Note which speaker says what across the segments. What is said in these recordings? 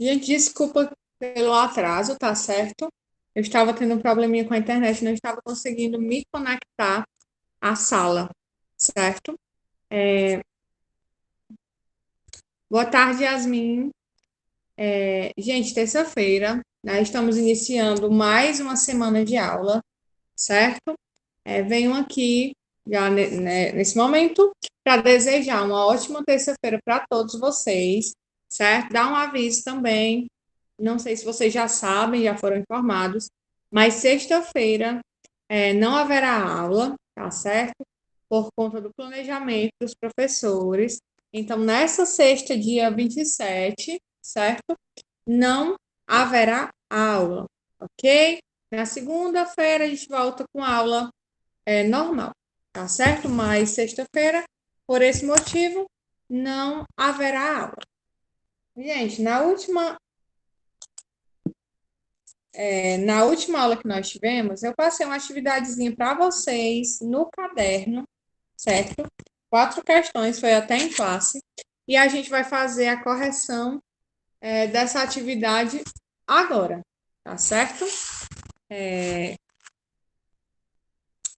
Speaker 1: Gente, desculpa pelo atraso, tá certo? Eu estava tendo um probleminha com a internet, não estava conseguindo me conectar à sala, certo? Boa tarde, Yasmin. Gente, terça-feira, né, estamos iniciando mais uma semana de aula, certo? Venho aqui, já nesse momento, para desejar uma ótima terça-feira para todos vocês, certo? Dar um aviso também. Não sei se vocês já sabem, já foram informados, mas sexta-feira não haverá aula, tá certo? Por conta do planejamento dos professores. Então, nessa sexta, dia 27, certo? Não haverá aula, ok? Na segunda-feira, a gente volta com aula normal, tá certo? Mas sexta-feira, por esse motivo, não haverá aula. Gente, na última aula que nós tivemos, eu passei uma atividadezinha para vocês no caderno, certo? 4 questões, foi até em classe. E a gente vai fazer a correção dessa atividade agora, tá certo?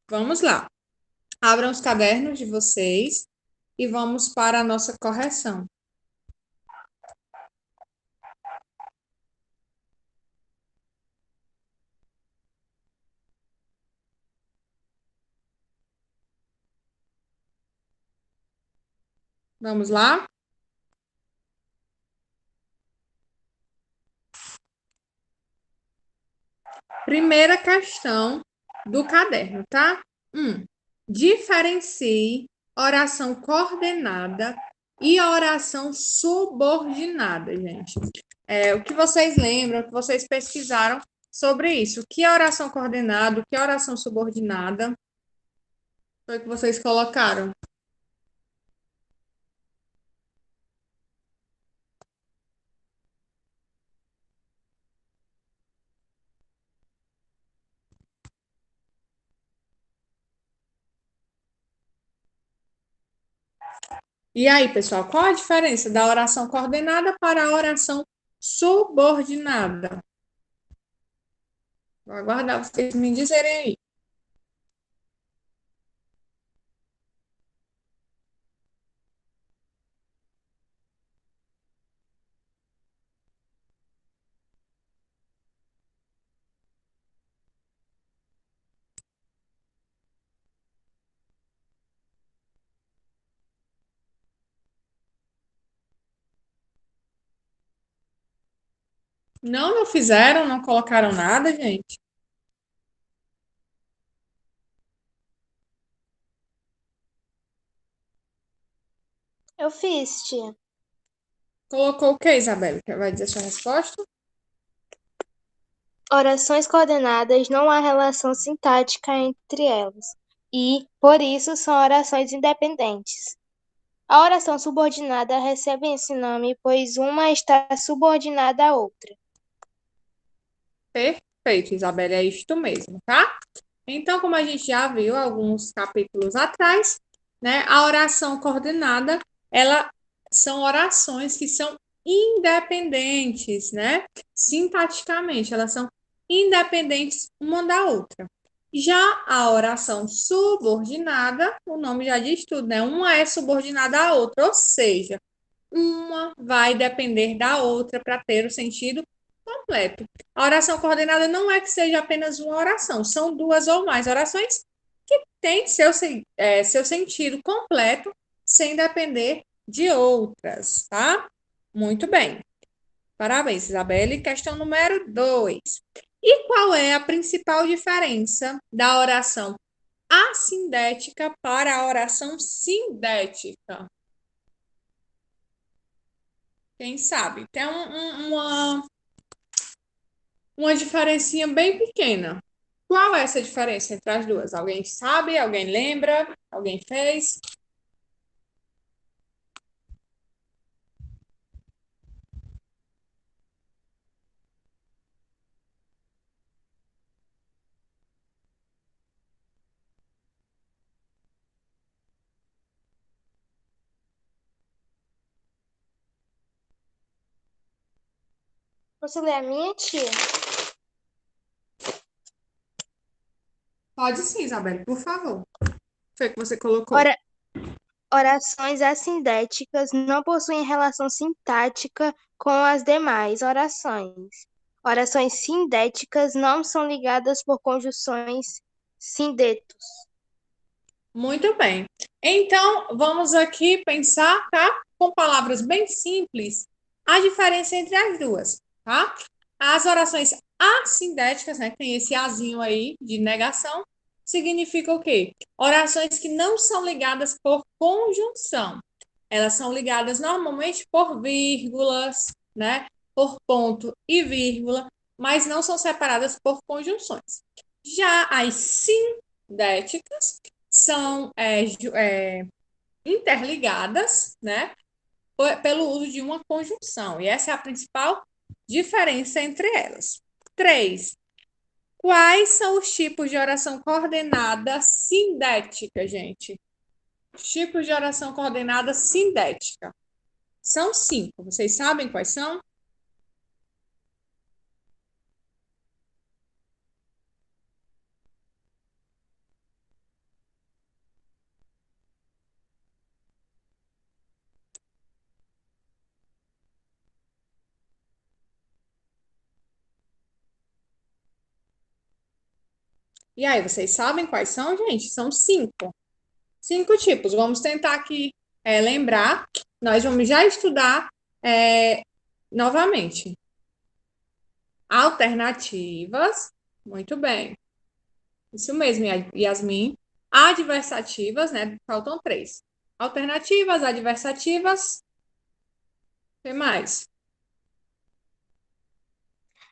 Speaker 1: Vamos lá. Abram os cadernos de vocês e vamos para a nossa correção. Vamos lá? Primeira questão do caderno, tá? 1. Diferencie oração coordenada e oração subordinada, gente. O que vocês lembram, o que vocês pesquisaram sobre isso? O que é oração coordenada, o que é oração subordinada? Foi o que vocês colocaram. E aí, pessoal, qual a diferença da oração coordenada para a oração subordinada? Vou aguardar vocês me dizerem aí. Não fizeram, não colocaram nada, gente.
Speaker 2: Eu fiz, tia.
Speaker 1: Colocou o que, Isabela? Vai dizer sua resposta?
Speaker 2: Orações coordenadas não há relação sintática entre elas e, por isso, são orações independentes. A oração subordinada recebe esse nome pois uma está subordinada à outra.
Speaker 1: Perfeito, Isabela, é isto mesmo, tá? Então, como a gente já viu alguns capítulos atrás, né, a oração coordenada, ela são orações que são independentes, né? Sintaticamente, elas são independentes uma da outra. Já a oração subordinada, o nome já diz tudo, né? Uma é subordinada à outra, ou seja, uma vai depender da outra para ter o sentido completo. A oração coordenada não é que seja apenas uma oração, são duas ou mais orações que têm seu sentido completo sem depender de outras, tá? Muito bem. Parabéns, Isabelle. Questão número 2. E qual é a principal diferença da oração assindética para a oração sindética? Quem sabe? Tem uma diferencinha bem pequena. Qual é essa diferença entre as duas? Alguém sabe? Alguém lembra? Alguém fez?
Speaker 2: Posso ler a minha, tia?
Speaker 1: Pode sim, Isabelle, por favor. Foi que você colocou.
Speaker 2: Ora- Orações assindéticas não possuem relação sintática com as demais orações. Orações sindéticas não são ligadas por conjunções sindetos.
Speaker 1: Muito bem. Então, vamos aqui pensar, tá? Com palavras bem simples, a diferença entre as duas, tá? As orações assindéticas, né? Que tem esse azinho aí de negação, significa o quê? Orações que não são ligadas por conjunção. Elas são ligadas normalmente por vírgulas, né? Por ponto e vírgula, mas não são separadas por conjunções. Já as sindéticas são interligadas, né, pelo uso de uma conjunção. E essa é a principal diferença entre elas. 3. Quais são os tipos de oração coordenada sindética, gente? Os tipos de oração coordenada sindética. São 5. Vocês sabem quais são? E aí, vocês sabem quais são, gente? São 5. 5 tipos. Vamos tentar aqui lembrar. Nós vamos já estudar é, novamente. Alternativas. Muito bem. Isso mesmo, Yasmin. Adversativas, né? Faltam 3. Alternativas, adversativas. O que mais?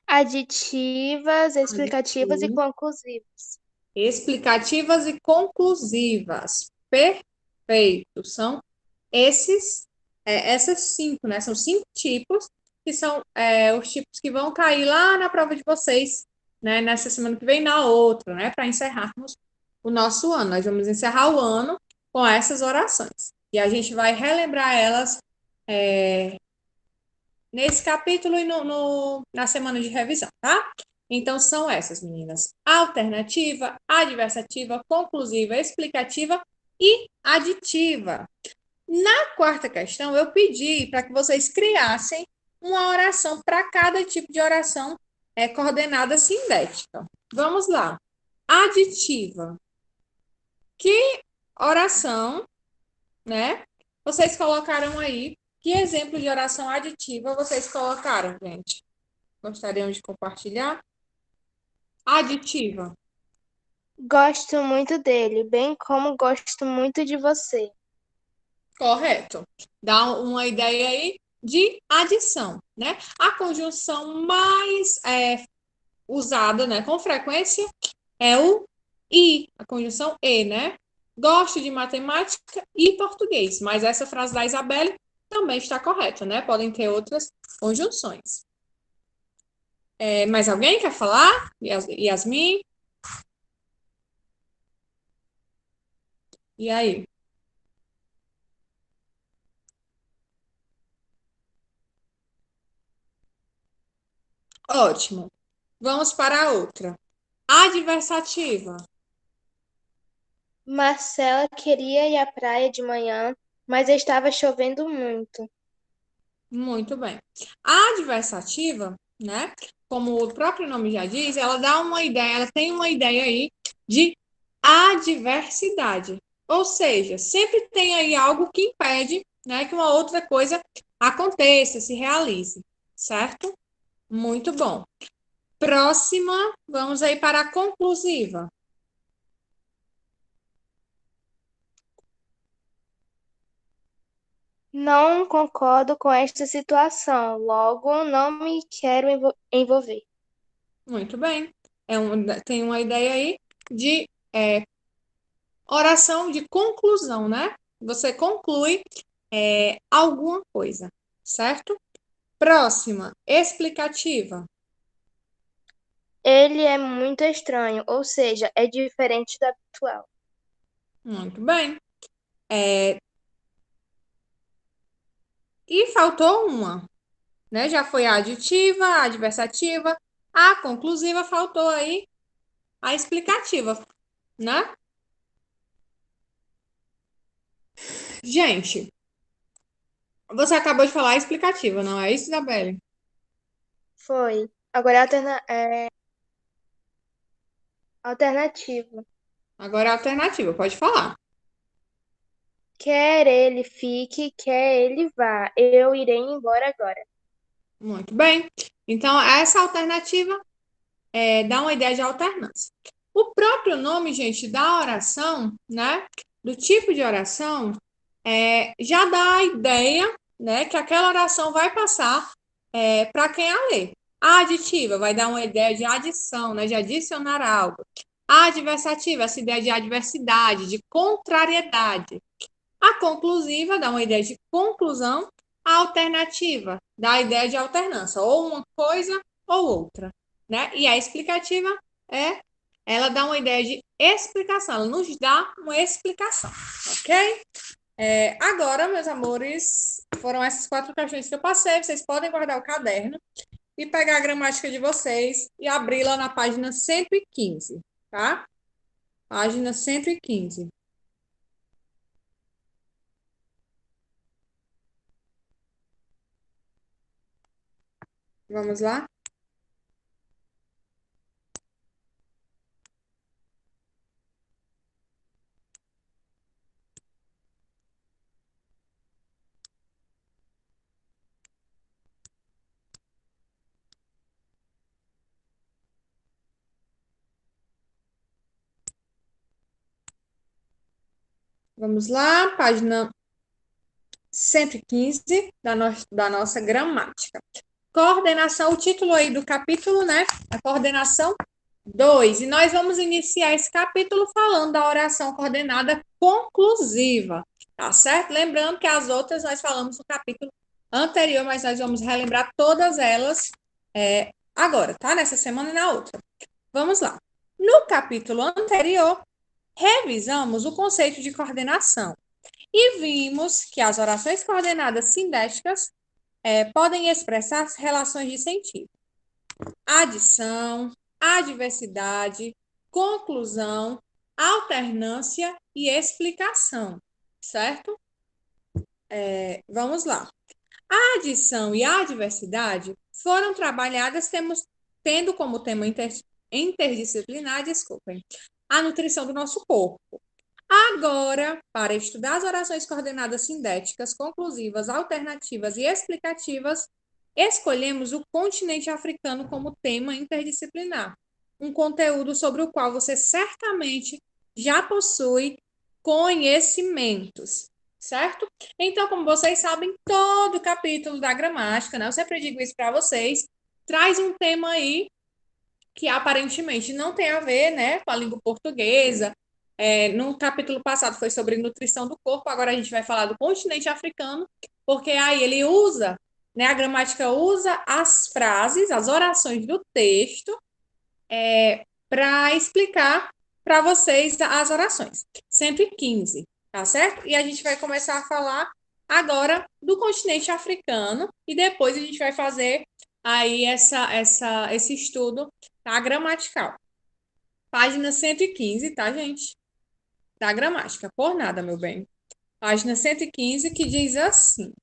Speaker 2: Aditivas, explicativas e
Speaker 1: Aditivas.
Speaker 2: conclusivas.
Speaker 1: Explicativas e conclusivas. Perfeito. São essas 5, né? São 5 tipos que são os tipos que vão cair lá na prova de vocês, né? Nessa semana que vem, na outra, né? Para encerrarmos o nosso ano. Nós vamos encerrar o ano com essas orações. E a gente vai relembrar elas nesse capítulo e na semana de revisão, tá? Então, são essas, meninas: alternativa, adversativa, conclusiva, explicativa e aditiva. Na quarta questão, eu pedi para que vocês criassem uma oração para cada tipo de oração coordenada sindética. Vamos lá. Aditiva. Que oração, né? Vocês colocaram aí? Que exemplo de oração aditiva vocês colocaram, gente? Gostariam de compartilhar? Aditiva.
Speaker 2: Gosto muito dele, bem como gosto muito de você.
Speaker 1: Correto. Dá uma ideia aí de adição, né? A conjunção mais usada, né, com frequência é o e, a conjunção e, né? Gosto de matemática e português, mas essa frase da Isabelle também está correta, né? Podem ter outras conjunções. Mais alguém quer falar? Yasmin? E aí? Ótimo. Vamos para a outra. Adversativa.
Speaker 2: Marcela queria ir à praia de manhã, mas estava chovendo muito.
Speaker 1: Muito bem. A adversativa, né? Como o próprio nome já diz, ela dá uma ideia, ela tem uma ideia aí de adversidade. Ou seja, sempre tem aí algo que impede, né, que uma outra coisa aconteça, se realize, certo? Muito bom. Próxima, vamos aí para a conclusiva.
Speaker 2: Não concordo com esta situação, logo não me quero envolver.
Speaker 1: Muito bem. Tem uma ideia aí de oração de conclusão, né? Você conclui alguma coisa, certo? Próxima, explicativa.
Speaker 2: Ele é muito estranho, ou seja, é diferente do habitual.
Speaker 1: Muito bem. E faltou uma. né? Já foi a aditiva, a adversativa, a conclusiva, faltou aí a explicativa, né? Gente, você acabou de falar a explicativa, não é isso, Isabelle?
Speaker 2: Foi. Agora é alternativa.
Speaker 1: Agora é a alternativa, pode falar.
Speaker 2: Quer ele fique, quer ele vá. Eu irei embora agora.
Speaker 1: Muito bem. Então, essa alternativa dá uma ideia de alternância. O próprio nome, gente, da oração, né? Do tipo de oração, já dá a ideia, né? Que aquela oração vai passar para quem a lê. A aditiva vai dar uma ideia de adição, né? De adicionar algo. A adversativa, essa ideia de adversidade, de contrariedade. A conclusiva dá uma ideia de conclusão. A alternativa dá a ideia de alternância, ou uma coisa ou outra, né? E a explicativa ela dá uma ideia de explicação, ela nos dá uma explicação, ok? Agora, meus amores, foram essas 4 questões que eu passei. Vocês podem guardar o caderno e pegar a gramática de vocês e abri-la na página 115, tá? Página 115. Vamos lá? Vamos lá, página 115 da nossa gramática. Coordenação, o título aí do capítulo, né? A coordenação 2. E nós vamos iniciar esse capítulo falando da oração coordenada conclusiva, tá certo? Lembrando que as outras nós falamos no capítulo anterior, mas nós vamos relembrar todas elas agora, tá? Nessa semana e na outra. Vamos lá. No capítulo anterior, revisamos o conceito de coordenação e vimos que as orações coordenadas sindéticas podem expressar relações de sentido. Adição, adversidade, conclusão, alternância e explicação, certo? Vamos lá. A adição e a adversidade foram trabalhadas tendo como tema interdisciplinar, desculpem, a nutrição do nosso corpo. Agora, para estudar as orações coordenadas sindéticas, conclusivas, alternativas e explicativas, escolhemos o continente africano como tema interdisciplinar, um conteúdo sobre o qual você certamente já possui conhecimentos, certo? Então, como vocês sabem, todo capítulo da gramática, né, eu sempre digo isso para vocês, traz um tema aí que aparentemente não tem a ver, né, com a língua portuguesa. No capítulo passado foi sobre nutrição do corpo, agora a gente vai falar do continente africano, porque aí ele usa, né, a gramática usa as frases, as orações do texto para explicar para vocês as orações. 115, tá certo? E a gente vai começar a falar agora do continente africano e depois a gente vai fazer aí esse estudo, tá, gramatical. Página 115, tá, gente? Da gramática, por nada, meu bem. Página 115, que diz assim.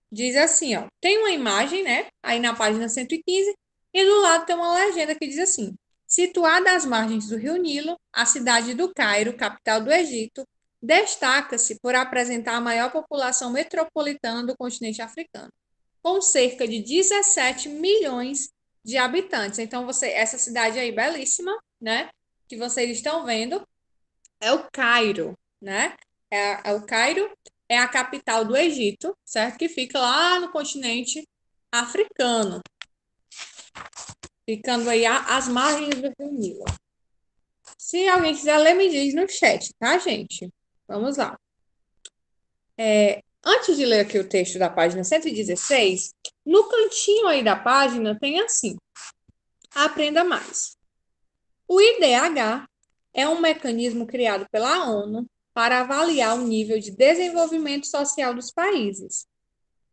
Speaker 1: Diz assim, ó. Tem uma imagem, né? Aí na página 115, e do lado tem uma legenda que diz assim: situada às margens do Rio Nilo, a cidade do Cairo, capital do Egito, destaca-se por apresentar a maior população metropolitana do continente africano, com cerca de 17 milhões de habitantes. Então, essa cidade aí belíssima, né? Que vocês estão vendo, é o Cairo, né? O Cairo é a capital do Egito, certo? Que fica lá no continente africano, ficando aí às margens do Rio Nilo. Se alguém quiser ler, me diz no chat, tá, gente? Vamos lá. Antes de ler aqui o texto da página 116, no cantinho aí da página tem assim: aprenda mais. O IDH é um mecanismo criado pela ONU para avaliar o nível de desenvolvimento social dos países.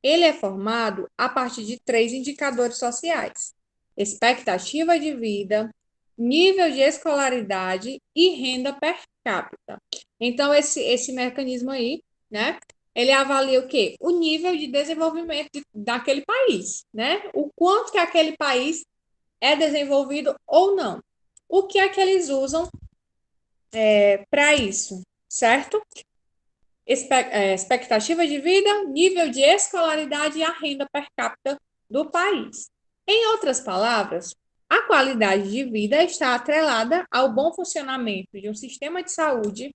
Speaker 1: Ele é formado a partir de 3 indicadores sociais: expectativa de vida, nível de escolaridade e renda per capita. Então, esse mecanismo aí, né? Ele avalia o quê? O nível de desenvolvimento daquele país, né? O quanto que aquele país é desenvolvido ou não. O que é que eles usam para isso, certo? Expectativa de vida, nível de escolaridade e a renda per capita do país. Em outras palavras, a qualidade de vida está atrelada ao bom funcionamento de um sistema de saúde,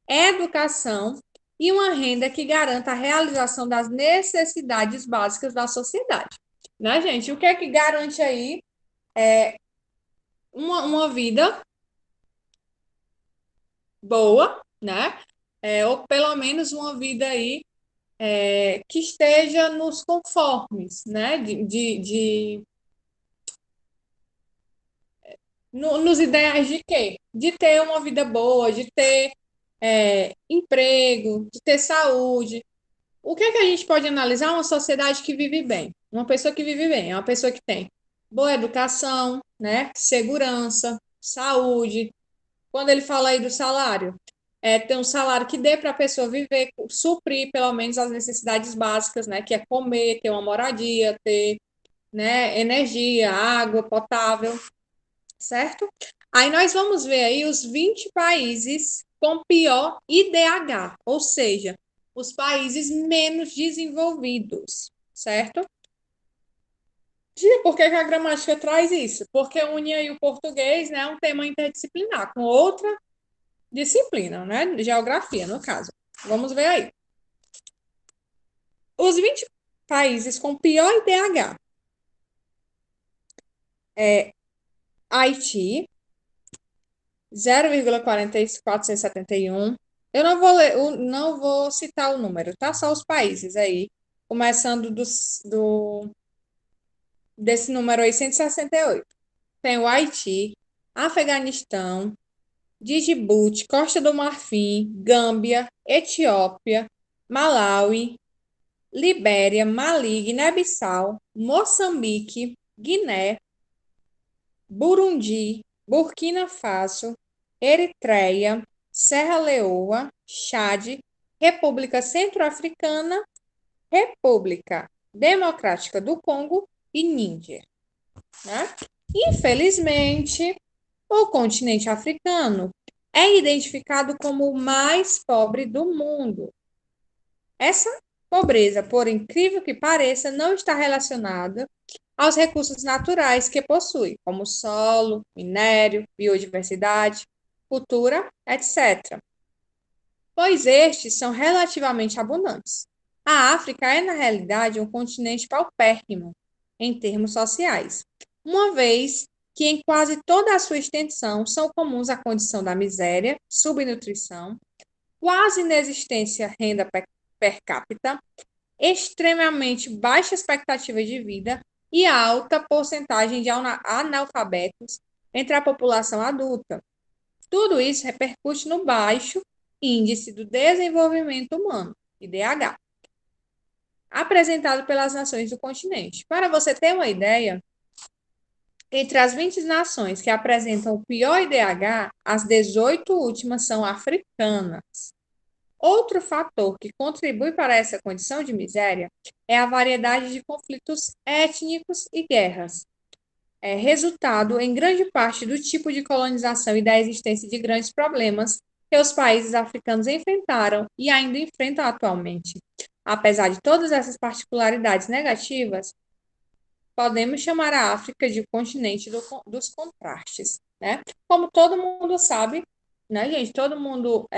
Speaker 1: educação e uma renda que garanta a realização das necessidades básicas da sociedade. Né, gente? O que é que garante aí uma vida boa, né? Ou pelo menos uma vida aí que esteja nos conformes, né? Nos ideais de quê? De ter uma vida boa, de ter emprego, de ter saúde. O que é que a gente pode analisar? Uma sociedade que vive bem. Uma pessoa que vive bem é uma pessoa que tem boa educação, né? Segurança, saúde. Quando ele fala aí do salário, ter um salário que dê para a pessoa viver, suprir pelo menos as necessidades básicas, né? Que é comer, ter uma moradia, ter, né, energia, água potável, certo? Aí nós vamos ver aí os 20 países com pior IDH, ou seja, os países menos desenvolvidos, certo? Por que a gramática traz isso? Porque une aí o português, né, um tema interdisciplinar, com outra disciplina, né? Geografia, no caso. Vamos ver aí. Os 20 países com pior IDH é Haiti, 0,40471. Eu não vou ler, não vou citar o número, tá? Só os países aí, começando desse número aí, 168. Tem o Haiti, Afeganistão, Djibouti, Costa do Marfim, Gâmbia, Etiópia, Malawi, Libéria, Mali, Guiné-Bissau, Moçambique, Guiné, Burundi, Burkina Faso, Eritreia, Serra Leoa, Chade, República Centro-Africana, República Democrática do Congo e Níger. Né? Infelizmente, o continente africano é identificado como o mais pobre do mundo. Essa pobreza, por incrível que pareça, não está relacionada aos recursos naturais que possui, como solo, minério, biodiversidade, cultura, etc., pois estes são relativamente abundantes. A África é, na realidade, um continente paupérrimo em termos sociais, uma vez que em quase toda a sua extensão são comuns a condição da miséria, subnutrição, quase inexistência renda per capita, extremamente baixa expectativa de vida e alta porcentagem de analfabetos entre a população adulta. Tudo isso repercute no baixo Índice do Desenvolvimento Humano, IDH, apresentado pelas nações do continente. Para você ter uma ideia, entre as 20 nações que apresentam o pior IDH, as 18 últimas são africanas. Outro fator que contribui para essa condição de miséria é a variedade de conflitos étnicos e guerras, resultado em grande parte do tipo de colonização e da existência de grandes problemas que os países africanos enfrentaram e ainda enfrentam atualmente. Apesar de todas essas particularidades negativas, podemos chamar a África de continente dos contrastes, né? Como todo mundo sabe, né, gente? Todo mundo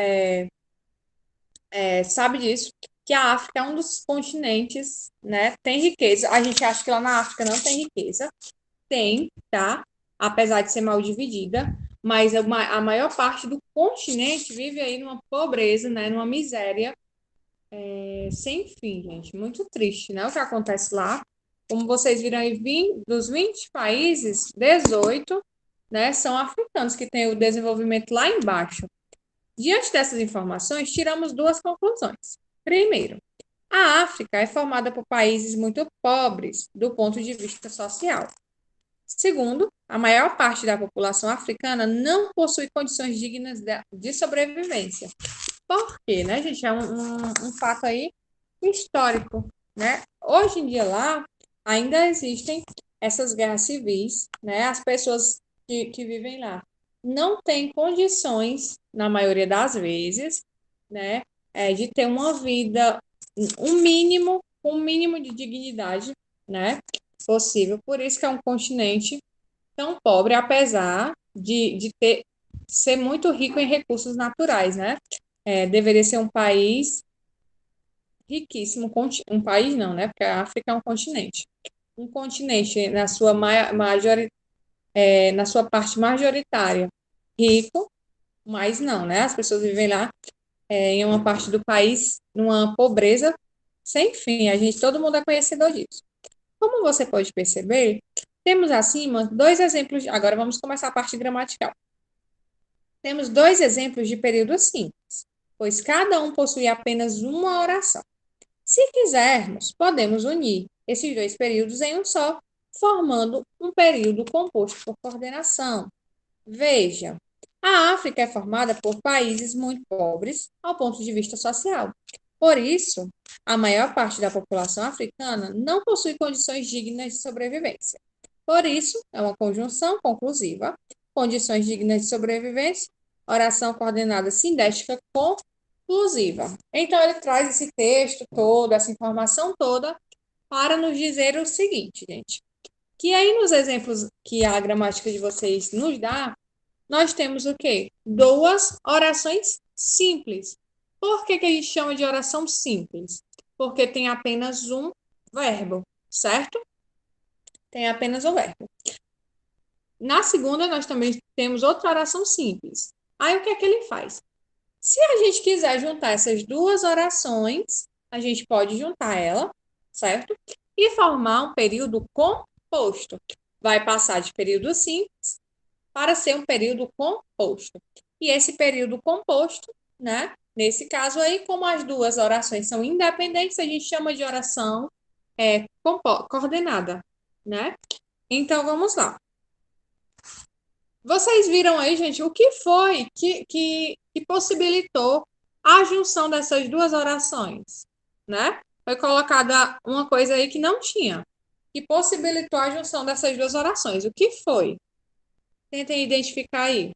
Speaker 1: sabe disso, que a África é um dos continentes, né? Tem riqueza. A gente acha que lá na África não tem riqueza. Tem, tá? Apesar de ser mal dividida, mas a maior parte do continente vive aí numa pobreza, né? Numa miséria sem fim, gente. Muito triste, né? O que acontece lá. Como vocês viram aí, dos 20 países, 18, né, são africanos que têm o desenvolvimento lá embaixo. Diante dessas informações, tiramos duas conclusões. Primeiro, a África é formada por países muito pobres do ponto de vista social. Segundo, a maior parte da população africana não possui condições dignas de sobrevivência. Por quê, né, gente? É um fato aí histórico, né? Hoje em dia lá ainda existem essas guerras civis, né? As pessoas que vivem lá não têm condições, na maioria das vezes, né, de ter uma vida, um mínimo de dignidade, né, possível. Por isso que é um continente tão pobre, apesar ser muito rico em recursos naturais, né? Deveria ser um país riquíssimo, um país não, né? Porque a África é um continente. Um continente na sua parte majoritária rico, mas não, né? As pessoas vivem lá em uma parte do país numa pobreza sem fim. Todo mundo é conhecedor disso. Como você pode perceber, temos acima dois exemplos. Agora vamos começar a parte gramatical. Temos dois exemplos de período simples, pois cada um possui apenas uma oração. Se quisermos, podemos unir esses dois períodos em um só, formando um período composto por coordenação. Veja, a África é formada por países muito pobres ao ponto de vista social. Por isso, a maior parte da população africana não possui condições dignas de sobrevivência. Por isso, é uma conjunção conclusiva, condições dignas de sobrevivência, oração coordenada sindética conclusiva. Então, ele traz esse texto todo, essa informação toda, para nos dizer o seguinte, gente, que aí nos exemplos que a gramática de vocês nos dá, nós temos o quê? Duas orações simples. Por que a gente chama de oração simples? Porque tem apenas um verbo, certo? Tem apenas um verbo. Na segunda, nós também temos outra oração simples. Aí, o que é que ele faz? Se a gente quiser juntar essas duas orações, a gente pode juntar ela, certo? E formar um período composto. Vai passar de período simples para ser um período composto. E esse período composto, né? Nesse caso aí, como as duas orações são independentes, a gente chama de oração coordenada, né? Então, vamos lá. Vocês viram aí, gente, o que foi que possibilitou a junção dessas duas orações, né? Foi colocada uma coisa aí que não tinha, que possibilitou a junção dessas duas orações. O que foi? Tentem identificar aí.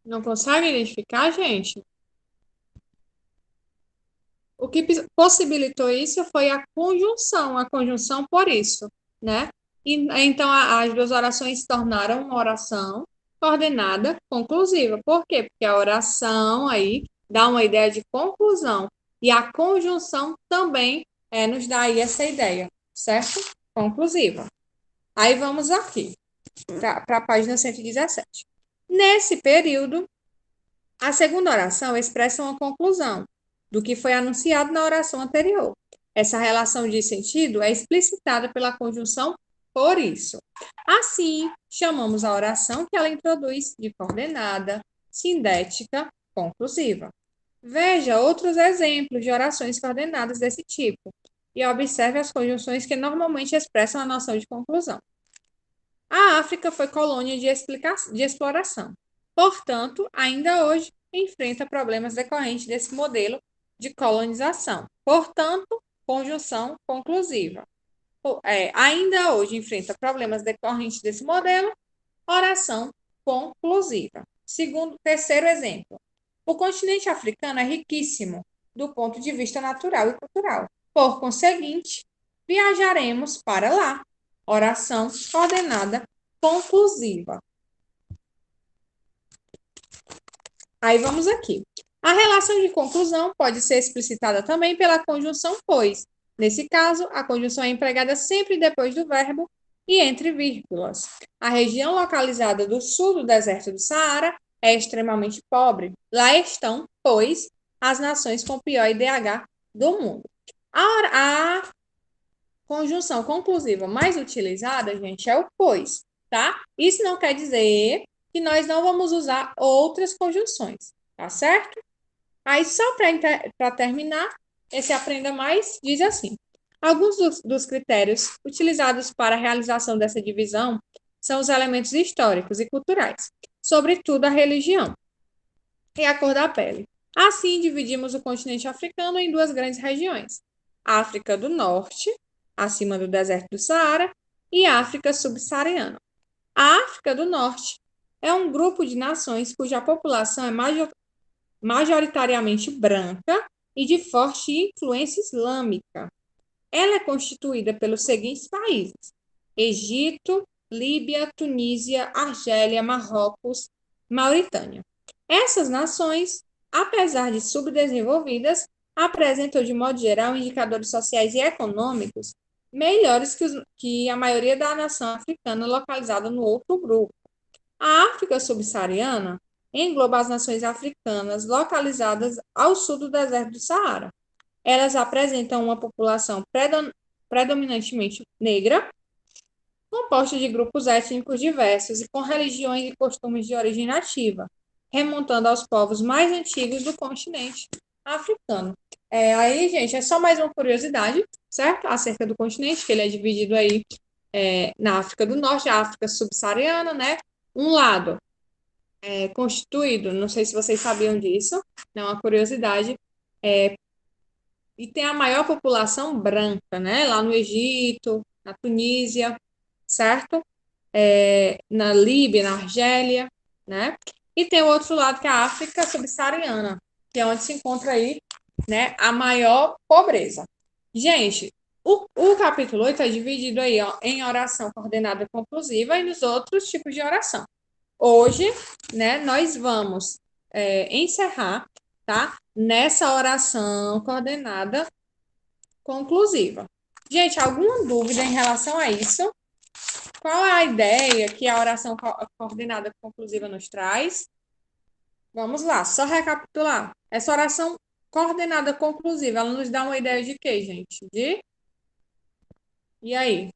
Speaker 1: Não consegue identificar, gente? O que possibilitou isso foi a conjunção por isso, né? E então as duas orações se tornaram uma oração coordenada conclusiva. Por quê? Porque a oração aí dá uma ideia de conclusão e a conjunção também nos dá aí essa ideia, certo? Conclusiva. Aí vamos aqui para a página 117. Nesse período, a segunda oração expressa uma conclusão do que foi anunciado na oração anterior. Essa relação de sentido é explicitada pela conjunção por isso. Assim, chamamos a oração que ela introduz de coordenada, sindética, conclusiva. Veja outros exemplos de orações coordenadas desse tipo e observe as conjunções que normalmente expressam a noção de conclusão. A África foi colônia de exploração. Portanto, ainda hoje enfrenta problemas decorrentes desse modelo de colonização. Portanto, conjunção conclusiva. Ainda hoje enfrenta problemas decorrentes desse modelo, oração conclusiva. Terceiro exemplo. O continente africano é riquíssimo do ponto de vista natural e cultural. Por conseguinte, viajaremos para lá. Oração coordenada conclusiva. Aí vamos aqui. A relação de conclusão pode ser explicitada também pela conjunção pois. Nesse caso, a conjunção é empregada sempre depois do verbo e entre vírgulas. A região localizada do sul do deserto do Saara é extremamente pobre. Lá estão, pois, as nações com pior IDH do mundo. A conjunção conclusiva mais utilizada, gente, é o pois, tá? Isso não quer dizer que nós não vamos usar outras conjunções, tá certo? Aí, só para terminar, esse Aprenda Mais diz assim: alguns dos critérios utilizados para a realização dessa divisão são os elementos históricos e culturais, sobretudo a religião e a cor da pele. Assim, dividimos o continente africano em duas grandes regiões: África do Norte, acima do deserto do Saara, e África subsaariana. A África do Norte é um grupo de nações cuja população é majoritariamente branca e de forte influência islâmica. Ela é constituída pelos seguintes países: Egito, Líbia, Tunísia, Argélia, Marrocos, Mauritânia. Essas nações, apesar de subdesenvolvidas, apresentam, de modo geral, indicadores sociais e econômicos melhores que a maioria da nação africana localizada no outro grupo. A África subsaariana engloba as nações africanas localizadas ao sul do deserto do Saara. Elas apresentam uma população predominantemente negra, composta de grupos étnicos diversos e com religiões e costumes de origem nativa, remontando aos povos mais antigos do continente africano. Aí, gente, é só mais uma curiosidade, certo? Acerca do continente, que ele é dividido aí na África do Norte, a África subsaariana, né? Um lado constituído, não sei se vocês sabiam disso, é uma curiosidade, e tem a maior população branca, né? Lá no Egito, na Tunísia, certo? Na Líbia, na Argélia, né? E tem o outro lado, que é a África subsaariana, que é onde se encontra aí, né, a maior pobreza. Gente, o capítulo 8 é dividido aí, ó, em oração coordenada conclusiva e nos outros tipos de oração. Hoje, né, nós vamos encerrar, tá? Nessa oração coordenada conclusiva. Gente, alguma dúvida em relação a isso? Qual é a ideia que a oração coordenada conclusiva nos traz? Vamos lá, só recapitular. Essa oração coordenada conclusiva, ela nos dá uma ideia de quê, gente? E aí?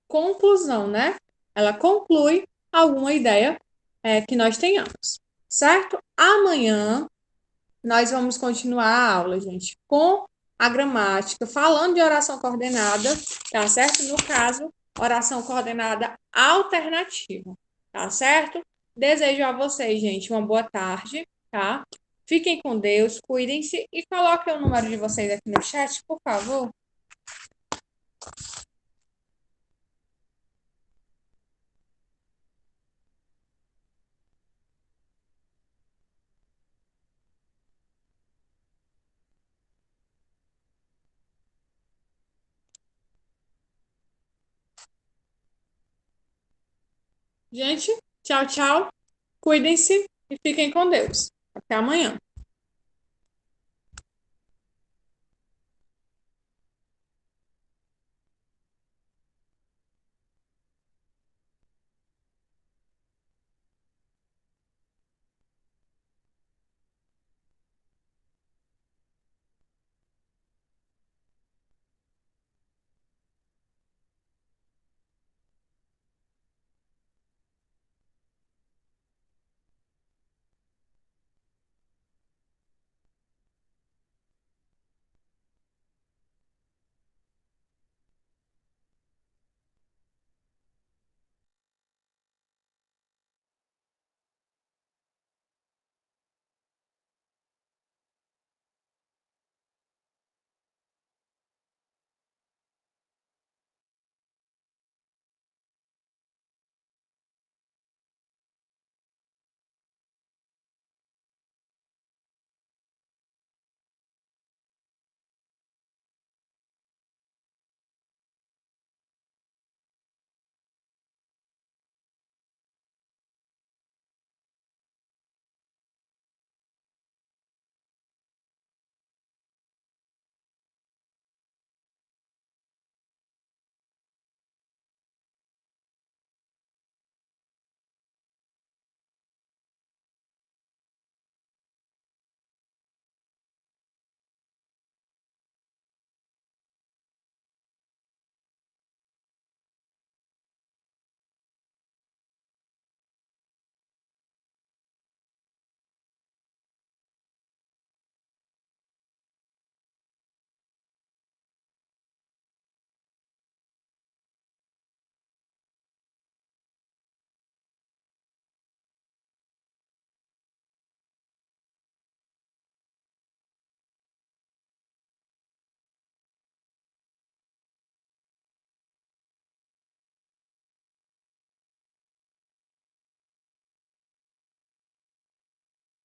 Speaker 1: Conclusão, né? Ela conclui alguma ideia que nós tenhamos, certo? Amanhã nós vamos continuar a aula, gente, com a gramática, falando de oração coordenada, tá certo? No caso, oração coordenada alternativa, tá certo? Desejo a vocês, gente, uma boa tarde, tá? Fiquem com Deus, cuidem-se e coloquem o número de vocês aqui no chat, por favor. Gente, tchau, tchau. Cuidem-se e fiquem com Deus. Até amanhã.